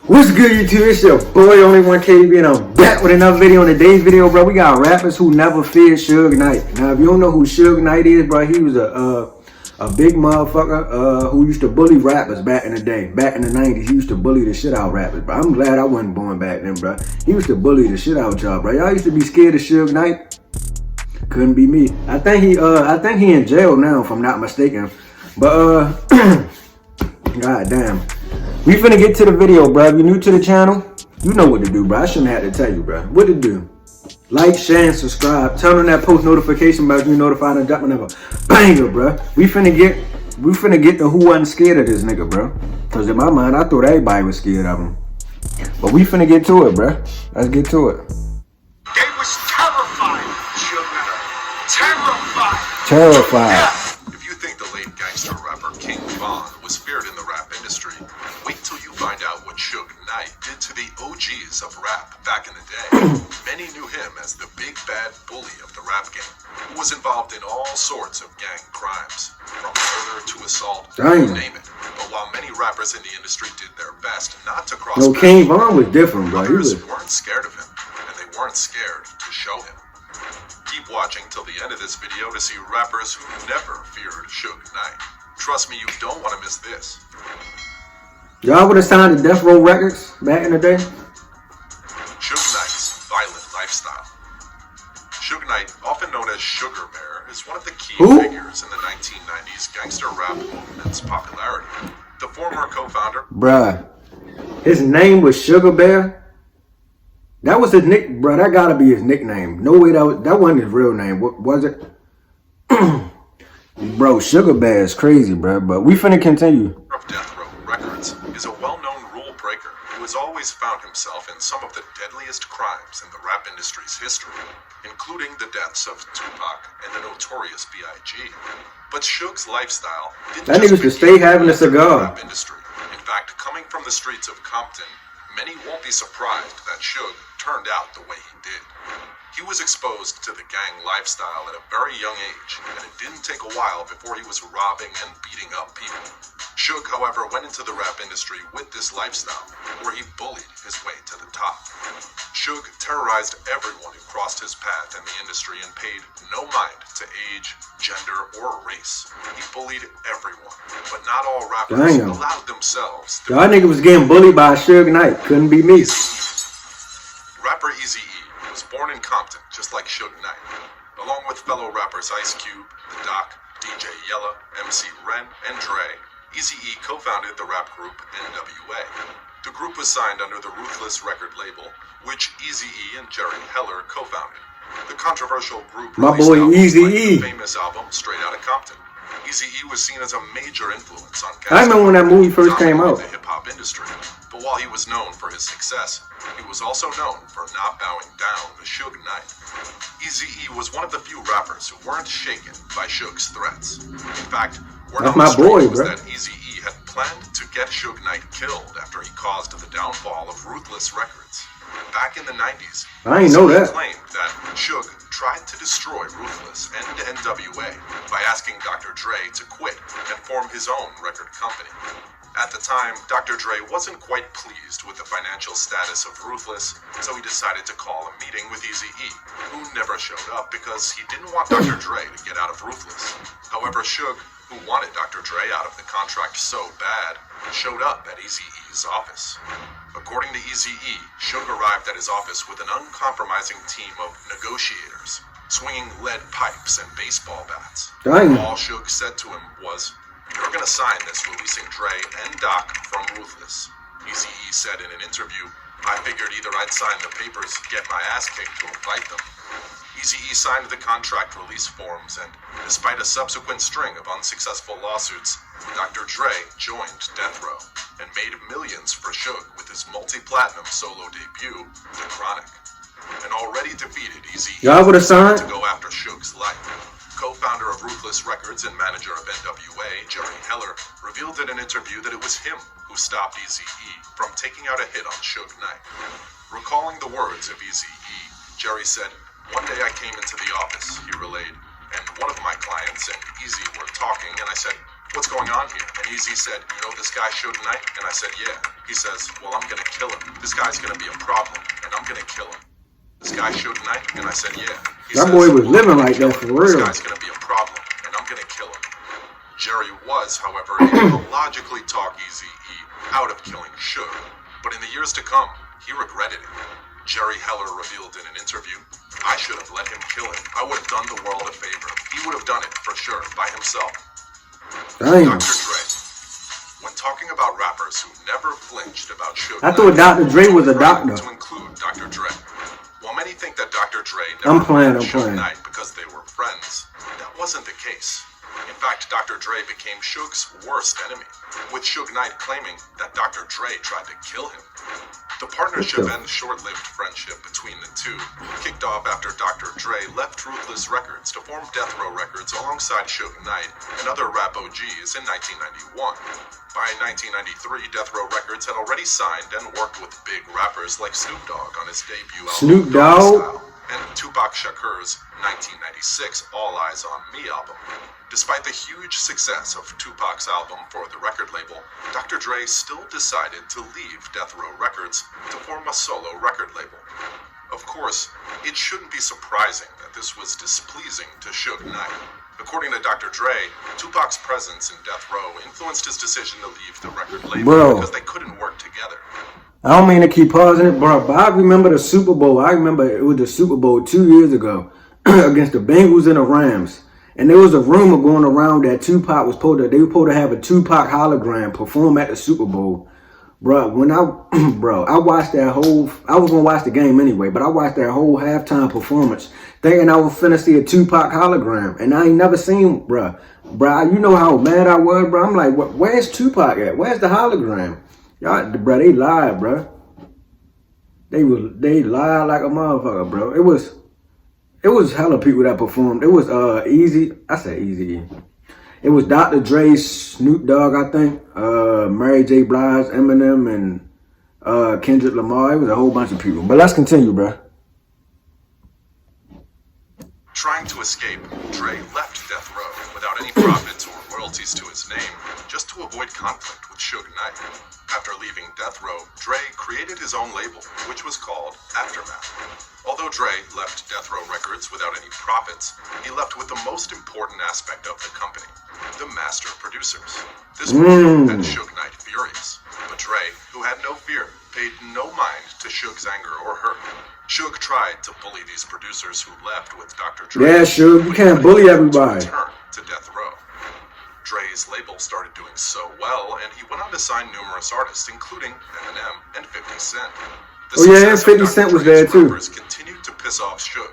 What's good, YouTube? It's your boy, Only One KB, and I'm back with another video. In today's video, bro, we got rappers who never feared Suge Knight. Now, if you don't know who Suge Knight is, bro, he was a big motherfucker who used to bully rappers back in the day. Back in the 90s, he used to bully the shit out of rappers, bro. I'm glad I wasn't born back then, bro. He used to bully the shit out of y'all, bro. Y'all used to be scared of Suge Knight. Couldn't be me. I think he in jail now, if I'm not mistaken. But god damn. We finna get to the video, bro. If you're new to the channel, you know what to do, bro. I shouldn't have to tell you, bro. What to do? Like, share, and subscribe. Turn on that post notification bell to be notified of dropping another banger, bro. We finna get to who wasn't scared of this nigga, bro. Cause in my mind, I thought everybody was scared of him. But we finna get to it, bro. Let's get to it. They was terrified, Suge. Terrified. Terrified. If you think the late gangster rapper King Von was feared in the rap industry, wait till you find out what Suge Knight did to the OGs of rap back in the day. Many knew him as the big bad bully of the rap game, who was involved in all sorts of gang crimes, from murder to assault, you name it. But while many rappers in the industry did their best not to cross No, King Von was different, bro. Others weren't scared of him, and they weren't scared to show him. Keep watching till the end of this video to see rappers who never feared Suge Knight. Trust me, you don't want to miss this. Y'all would have signed to Death Row Records back in the day? Suge Knight's violent lifestyle. Suge Knight, often known as Sugar Bear, is one of the key figures in the 1990s gangster rap movement's popularity. The former co-founder... Bruh, his name was Sugar Bear? That was his nick, bro. That gotta be his nickname. No way, that wasn't his real name. What was it? Bro, Sugar Bear is crazy, bro. But we finna continue. Of Death Row Records is a well-known rule breaker who has always found himself in some of the deadliest crimes in the rap industry's history, including the deaths of Tupac and the notorious B.I.G. But Suge's lifestyle didn't that nigga used to stay having a cigar. Rap industry. In fact, coming from the streets of Compton, many won't be surprised that Suge turned out the way he did. He was exposed to the gang lifestyle at a very young age, and it didn't take a while before he was robbing and beating up people. Suge, however, went into the rap industry with this lifestyle, where he bullied his way to the top. Suge terrorized everyone who crossed his path in the industry and paid no mind to age, gender, or race. He bullied everyone, but not all rappers allowed themselves to... Y'all nigga was getting bullied by Suge Knight. Couldn't be me. Rapper Eazy-E was born in Compton, just like Suge Knight. Along with fellow rappers Ice Cube, The Doc, DJ Yella, MC Ren, and Dre, Eazy-E co-founded the rap group NWA. The group was signed under the Ruthless record label, which Eazy-E and Jerry Heller co-founded. The controversial group released the famous album Straight Outta Compton. Eazy-E was seen as a major influence on I remember when that movie first came out. The hip-hop industry. But while he was known for his success, he was also known for not bowing down to Suge Knight. Eazy-E was one of the few rappers who weren't shaken by Suge's threats. In fact, word on the street was that Eazy-E had planned to get Suge Knight killed after he caused the downfall of Ruthless Records. Back in the 90s, I ain't know that. Claimed that Suge tried to destroy Ruthless and NWA by asking Dr. Dre to quit and form his own record company. At the time, Dr. Dre wasn't quite pleased with the financial status of Ruthless, so he decided to call a meeting with Eazy-E, who never showed up because he didn't want Dr. Dre to get out of Ruthless. However, Suge, who wanted Dr. Dre out of the contract so bad, showed up at Eazy-E's office. According to Eazy-E, Suge arrived at his office with an uncompromising team of negotiators, swinging lead pipes and baseball bats. All Suge said to him was, "You're gonna sign this releasing Dre and Doc from Ruthless." Eazy-E said in an interview, "I figured either I'd sign the papers, get my ass kicked to invite them." Eazy-E signed the contract release forms, and despite a subsequent string of unsuccessful lawsuits, Dr. Dre joined Death Row and made millions for Suge with his multi-platinum solo debut, The Chronic. An already defeated Eazy-E decided to go after Suge's life. Co-founder of Ruthless Records and manager of NWA, Jerry Heller, revealed in an interview that it was him who stopped Eazy-E from taking out a hit on Suge Knight. Recalling the words of Eazy-E, Jerry said, "One day I came into the office," he relayed, "and one of my clients and Eazy were talking, and I said, "What's going on here?" And Easy said, "You know this guy Suge Knight?" And I said, "Yeah." He says, "Well, I'm gonna kill him. This guy's gonna be a problem, and I'm gonna kill him." "This guy Suge Knight?" And I said, "Yeah." He That says, boy was "Well, living I'm gonna like kill that him. for This real. guy's gonna be a problem, and I'm gonna kill him." Jerry was, however, able to logically talk Eazy-E out of killing Suge, but in the years to come, he regretted it. Jerry Heller revealed in an interview, "I should have let him kill him. I would have done the world a favor. He would have done it, for sure, by himself." Damn. Dr. Dre. When talking about rappers who never flinched about Suge I thought Knight, Dr. Dre was a doctor. to include Dr. Dre. While many think that Dr. Dre I'm never playing, met I'm Suge playing. Knight because they were friends, that wasn't the case. In fact, Dr. Dre became Suge's worst enemy, with Suge Knight claiming that Dr. Dre tried to kill him. The partnership What the- and short-lived friendship between the two kicked off after Dr. Dre left Ruthless Records to form Death Row Records alongside Suge Knight and other rap OGs in 1991. By 1993, Death Row Records had already signed and worked with big rappers like Snoop Dogg on his debut album Snoop Dogg Dogg? Style, and Tupac Shakur's 1996 All Eyes on Me album. Despite the huge success of Tupac's album for the record label, Dr. Dre still decided to leave Death Row Records to form a solo record label. Of course, it shouldn't be surprising that this was displeasing to Suge Knight. According to Dr. Dre, Tupac's presence in Death Row influenced his decision to leave the record label Bro. because they couldn't work together. I don't mean to keep pausing it, bro, but I remember the Super Bowl. I remember it was the Super Bowl 2 years ago against the Bengals and the Rams. And there was a rumor going around that Tupac was they were supposed to have a Tupac hologram perform at the Super Bowl. Bro, when I watched that whole, I was going to watch the game anyway, but I watched that whole halftime performance thinking I was finna see a Tupac hologram. And I ain't never seen, bro, you know how mad I was, bro. I'm like, where's Tupac at? Where's the hologram? Y'all, bro, they lied, bro. They lied like a motherfucker, bro. It was hella people that performed. It was Easy. I said Easy. It was Dr. Dre, Snoop Dogg, I think, Mary J. Blige, Eminem, and Kendrick Lamar. It was a whole bunch of people. But let's continue, bro. Trying to escape, Dre left Death Row without any profits or royalties to his name, just to avoid conflict with Suge Knight. After leaving Death Row, Dre created his own label, which was called Aftermath. Although Dre left Death Row Records without any profits, he left with the most important aspect of the company, the master producers. This move had Suge Knight furious, but Dre, who had no fear, paid no mind to Suge's anger or hurt. Suge tried to bully these producers who left with Dr. Dre. Yeah, Suge, you can't bully everybody. To return to Death Row. Dre's label started doing so well, and he went on to sign numerous artists, including Eminem and 50 Cent. The Oh yeah, success of 50 Dr. Cent was Dre's there too. rappers continued to piss off Suge,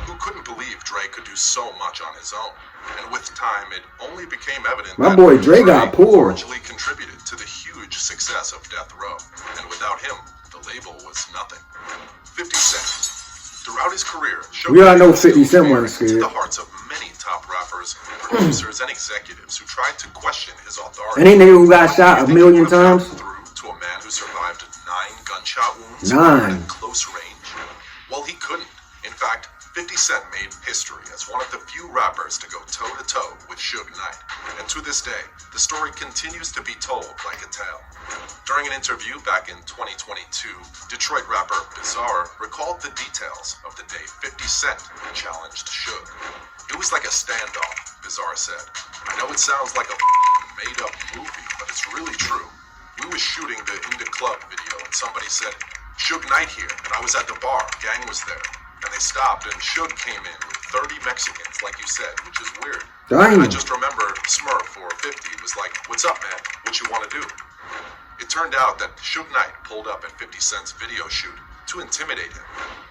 who couldn't believe Dre could do so much on his own. And with time, it only became evident My that boy Dre got poor. largely contributed to the huge success of Death Row, and without him, the label was nothing. 50 Cent. Throughout his career, Suge We all know instilled 50 Cent fear wasn't into scared. the hearts of many top rappers, producers, and executives who tried to question his authority. Any nigga who got What shot do you a think million he would have times? gotten through to a man who survived 9 gunshot wounds 9. at close range? Well, he couldn't. In fact, 50 Cent made history as one of the few rappers to go toe-to-toe with Suge Knight. And to this day, the story continues to be told like a tale. During an interview back in 2022, Detroit rapper Bizarre recalled the details of the day 50 Cent challenged Suge. It was like a standoff, Bizarre said. I know it sounds like a made-up movie, but it's really true. We was shooting the In the Club video and somebody said, Suge Knight here, and I was at the bar, gang was there. And they stopped and Suge came in with 30 Mexicans, like you said, which is weird. Dang. I just remember Smurf or 50 was like, what's up, man? What you want to do? It turned out that Suge Knight pulled up at 50 Cent's video shoot to intimidate him.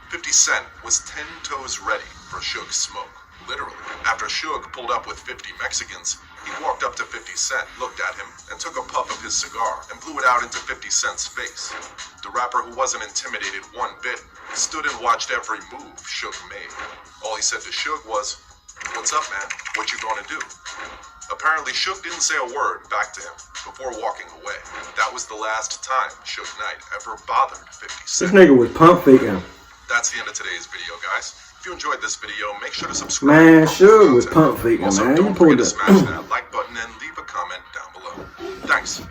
50 Cent was 10 toes ready for Suge's smoke, literally. After Suge pulled up with 50 Mexicans, he walked up to 50 Cent, looked at him, and took a puff of his cigar and blew it out into 50 Cent's face. The rapper, who wasn't intimidated one bit, stood and watched every move Suge made. All he said to Suge was, what's up, man? What you gonna do? Apparently, Suge didn't say a word back to him before walking away. That was the last time Suge Knight ever bothered 50 This Cent. nigga was pump faking. That's the end of today's video, guys. If you enjoyed this video, make sure to subscribe. Man, for Suge more was content. pump faking, Also, man. don't You forget pulled to it. smash that like button and leave a comment down below. Thanks.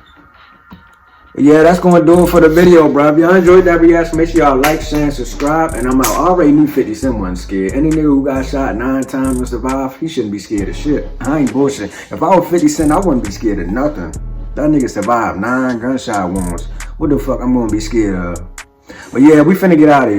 Yeah, that's gonna do it for the video, bro. If y'all enjoyed that reaction, make sure y'all like, share, and subscribe. And I'm out. I already knew 50 Cent wasn't scared. Any nigga who got shot 9 times and survived, he shouldn't be scared of shit. I ain't bullshit. If I was 50 Cent, I wouldn't be scared of nothing. That nigga survived 9 gunshot wounds. What the fuck I'm gonna be scared of? But yeah, we finna get out of here.